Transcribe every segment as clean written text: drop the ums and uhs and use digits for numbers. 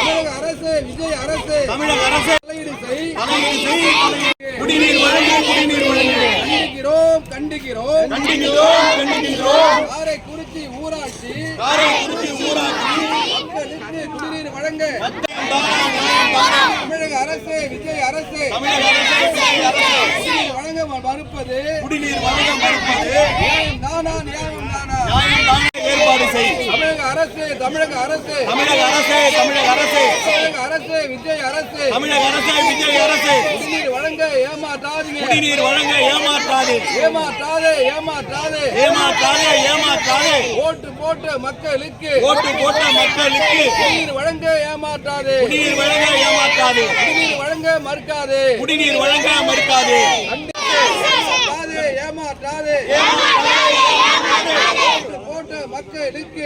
தமிழக அரசு விஜய் அரசு தமிழக அரசு தலையீடு செய் குடிநீர் வழங்கு குடிநீர் வழங்கு கண்டிக்கிறோம் காரைக்குறிச்சி ஊராட்சி மக்களுக்கு குடிநீர் வழங்க தமிழக அரசு விஜய் அரசு குடிநீர் வழங்க மறுப்பது நியாயம் தானா ஏற்பாடு செய். தமிழக அரசு விஜய் அரசு குடிநீர் வழங்க ஏமாற்றாதே ஓட்டு போட்ட மக்களுக்கு குடிநீர் வழங்க ஏமாற்றாதே குடிநீர் வழங்க மறுக்காதே ஏமாற்றாதே போட்ட மக்களுக்கு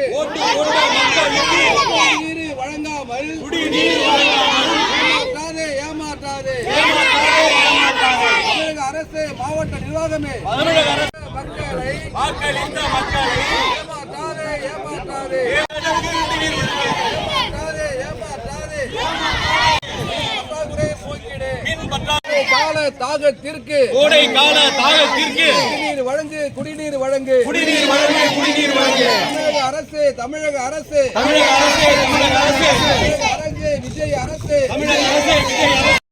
குடிநீர் வழங்காமல் ஏமாற்றாதே தமிழக அரசு மாவட்ட நிர்வாகமே மக்களை ஏமாற்றாதே கோடை கால தாகத்திற்கு குடிநீர் வழங்கு தமிழக அரசு விஜய் அரசு